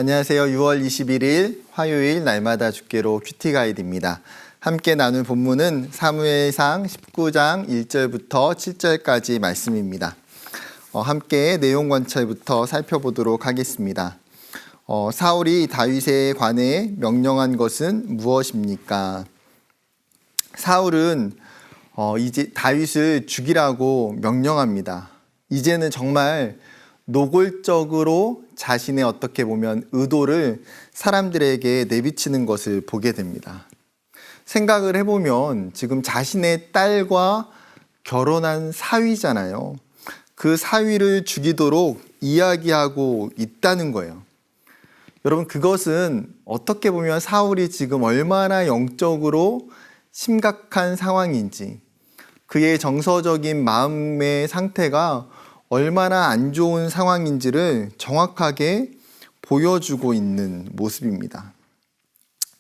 안녕하세요. 6월 21일 화요일 날마다 주께로 큐티 가이드입니다. 함께 나눌 본문은 사무엘상 19장 1절부터 7절까지 말씀입니다. 함께 내용 관찰부터 살펴보도록 하겠습니다. 사울이 다윗에 관해 명령한 것은 무엇입니까? 사울은 이제 다윗을 죽이라고 명령합니다. 이제는 정말 노골적으로 자신의 어떻게 보면 의도를 사람들에게 내비치는 것을 보게 됩니다. 생각을 해보면 지금 자신의 딸과 결혼한 사위잖아요. 그 사위를 죽이도록 이야기하고 있다는 거예요. 여러분, 그것은 어떻게 보면 사울이 지금 얼마나 영적으로 심각한 상황인지, 그의 정서적인 마음의 상태가 얼마나 안 좋은 상황인지를 정확하게 보여주고 있는 모습입니다.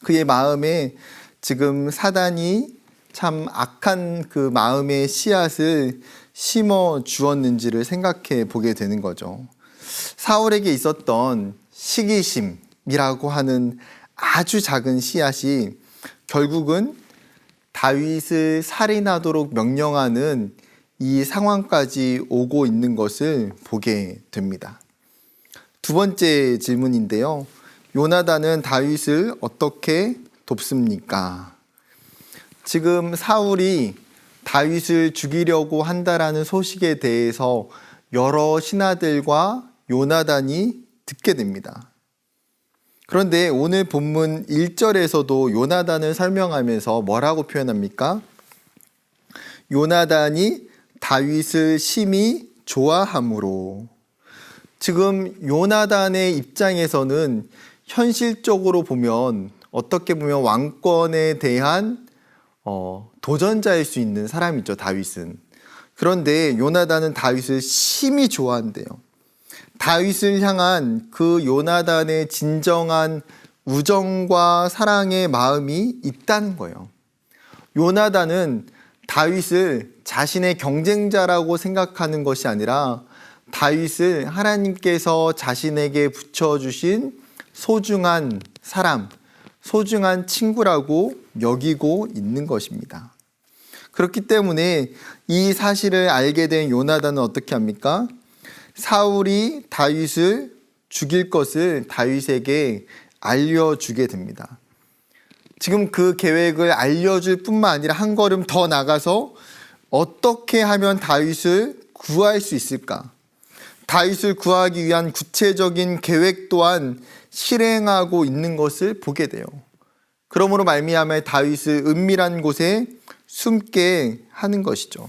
그의 마음에 지금 사단이 참 악한 그 마음의 씨앗을 심어 주었는지를 생각해 보게 되는 거죠. 사울에게 있었던 시기심이라고 하는 아주 작은 씨앗이 결국은 다윗을 살인하도록 명령하는 이 상황까지 오고 있는 것을 보게 됩니다. 두 번째 질문인데요. 요나단은 다윗을 어떻게 돕습니까? 지금 사울이 다윗을 죽이려고 한다라는 소식에 대해서 여러 신하들과 요나단이 듣게 됩니다. 그런데 오늘 본문 1절에서도 요나단을 설명하면서 뭐라고 표현합니까? 요나단이 다윗을 심히 좋아함으로. 지금 요나단의 입장에서는 현실적으로 보면 어떻게 보면 왕권에 대한 도전자일 수 있는 사람이죠, 다윗은. 그런데 요나단은 다윗을 심히 좋아한대요. 다윗을 향한 그 요나단의 진정한 우정과 사랑의 마음이 있다는 거예요. 요나단은 다윗을 자신의 경쟁자라고 생각하는 것이 아니라 다윗을 하나님께서 자신에게 붙여주신 소중한 사람, 소중한 친구라고 여기고 있는 것입니다. 그렇기 때문에 이 사실을 알게 된 요나단은 어떻게 합니까? 사울이 다윗을 죽일 것을 다윗에게 알려주게 됩니다. 지금 그 계획을 알려줄 뿐만 아니라 한 걸음 더 나가서 어떻게 하면 다윗을 구할 수 있을까? 다윗을 구하기 위한 구체적인 계획 또한 실행하고 있는 것을 보게 돼요. 그러므로 말미암아 다윗을 은밀한 곳에 숨게 하는 것이죠.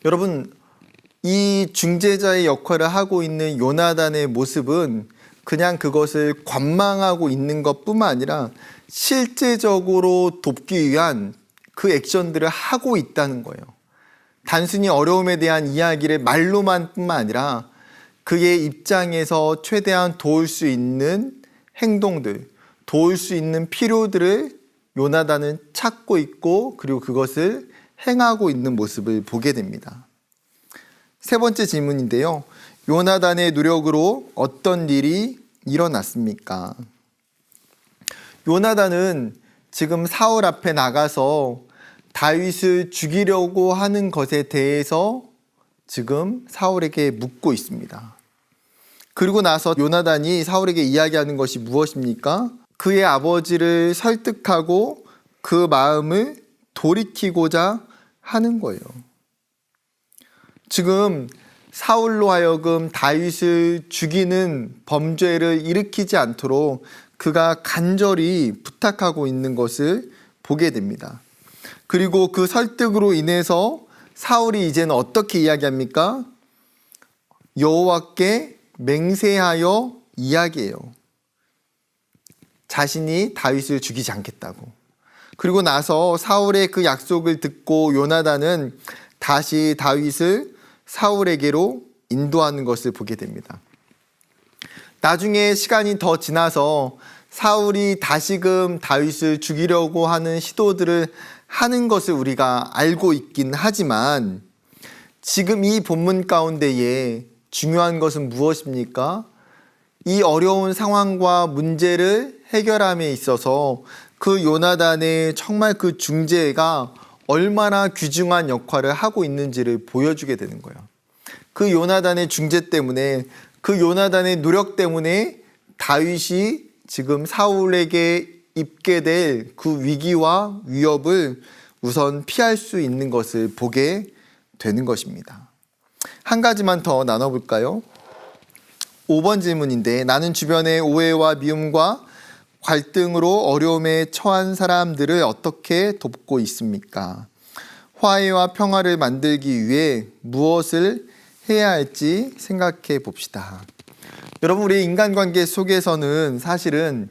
여러분, 이 중재자의 역할을 하고 있는 요나단의 모습은 그냥 그것을 관망하고 있는 것뿐만 아니라 실제적으로 돕기 위한 그 액션들을 하고 있다는 거예요. 단순히 어려움에 대한 이야기를 말로만 뿐만 아니라 그의 입장에서 최대한 도울 수 있는 행동들, 도울 수 있는 필요들을 요나단은 찾고 있고 그리고 그것을 행하고 있는 모습을 보게 됩니다. 세 번째 질문인데요. 요나단의 노력으로 어떤 일이 일어났습니까? 요나단은 지금 사울 앞에 나가서 다윗을 죽이려고 하는 것에 대해서 지금 사울에게 묻고 있습니다. 그리고 나서 요나단이 사울에게 이야기하는 것이 무엇입니까? 그의 아버지를 설득하고 그 마음을 돌이키고자 하는 거예요. 지금 사울로 하여금 다윗을 죽이는 범죄를 일으키지 않도록 그가 간절히 부탁하고 있는 것을 보게 됩니다. 그리고 그 설득으로 인해서 사울이 이제는 어떻게 이야기합니까? 여호와께 맹세하여 이야기해요. 자신이 다윗을 죽이지 않겠다고. 그리고 나서 사울의 그 약속을 듣고 요나단은 다시 다윗을 사울에게로 인도하는 것을 보게 됩니다. 나중에 시간이 더 지나서 사울이 다시금 다윗을 죽이려고 하는 시도들을 하는 것을 우리가 알고 있긴 하지만 지금 이 본문 가운데에 중요한 것은 무엇입니까? 이 어려운 상황과 문제를 해결함에 있어서 그 요나단의 정말 그 중재가 얼마나 귀중한 역할을 하고 있는지를 보여주게 되는 거예요. 그 요나단의 중재 때문에, 그 요나단의 노력 때문에 다윗이 지금 사울에게 입게 될 그 위기와 위협을 우선 피할 수 있는 것을 보게 되는 것입니다. 한 가지만 더 나눠볼까요? 5번 질문인데, 나는 주변의 오해와 미움과 갈등으로 어려움에 처한 사람들을 어떻게 돕고 있습니까? 화해와 평화를 만들기 위해 무엇을 해야 할지 생각해 봅시다. 여러분, 우리 인간관계 속에서는 사실은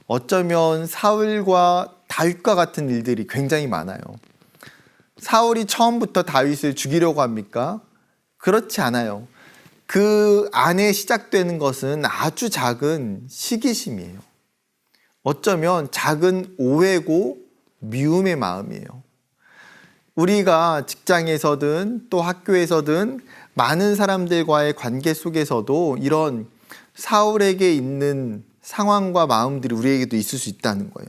어쩌면 사울과 다윗과 같은 일들이 굉장히 많아요. 사울이 처음부터 다윗을 죽이려고 합니까? 그렇지 않아요. 그 안에 시작되는 것은 아주 작은 시기심이에요. 어쩌면 작은 오해고 미움의 마음이에요. 우리가 직장에서든 또 학교에서든 많은 사람들과의 관계 속에서도 이런 사울에게 있는 상황과 마음들이 우리에게도 있을 수 있다는 거예요.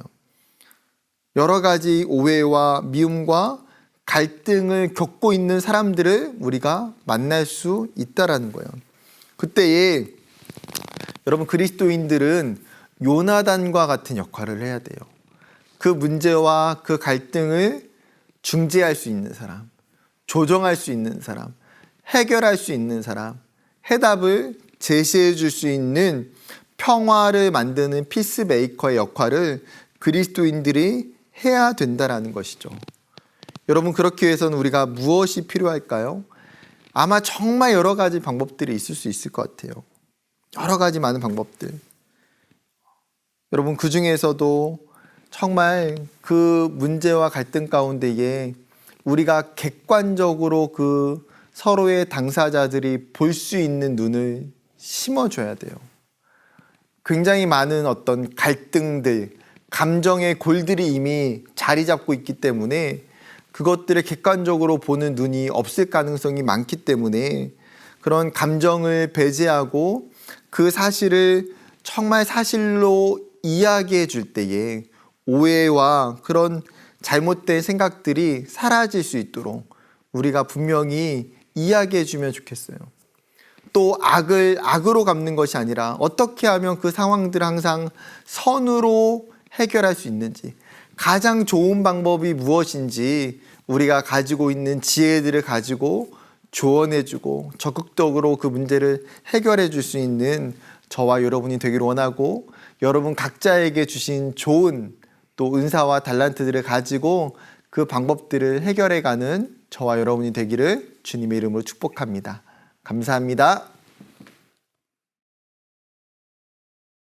여러 가지 오해와 미움과 갈등을 겪고 있는 사람들을 우리가 만날 수 있다라는 거예요. 그때에 여러분, 그리스도인들은 요나단과 같은 역할을 해야 돼요. 그 문제와 그 갈등을 중재할 수 있는 사람, 조정할 수 있는 사람, 해결할 수 있는 사람, 해답을 제시해 줄 수 있는 평화를 만드는 피스메이커의 역할을 그리스도인들이 해야 된다라는 것이죠. 여러분, 그렇기 위해서는 우리가 무엇이 필요할까요? 아마 정말 여러 가지 방법들이 있을 수 있을 것 같아요. 여러 가지 많은 방법들. 여러분, 그 중에서도 정말 그 문제와 갈등 가운데에 우리가 객관적으로 그 서로의 당사자들이 볼 수 있는 눈을 심어줘야 돼요. 굉장히 많은 어떤 갈등들, 감정의 골들이 이미 자리 잡고 있기 때문에 그것들을 객관적으로 보는 눈이 없을 가능성이 많기 때문에 그런 감정을 배제하고 그 사실을 정말 사실로 이야기해 줄 때에 오해와 그런 잘못된 생각들이 사라질 수 있도록 우리가 분명히 이야기해 주면 좋겠어요. 또 악을 악으로 갚는 것이 아니라 어떻게 하면 그 상황들을 항상 선으로 해결할 수 있는지, 가장 좋은 방법이 무엇인지 우리가 가지고 있는 지혜들을 가지고 조언해 주고 적극적으로 그 문제를 해결해 줄 수 있는 저와 여러분이 되기를 원하고, 여러분 각자에게 주신 좋은 또 은사와 달란트들을 가지고 그 방법들을 해결해 가는 저와 여러분이 되기를 주님의 이름으로 축복합니다. 감사합니다.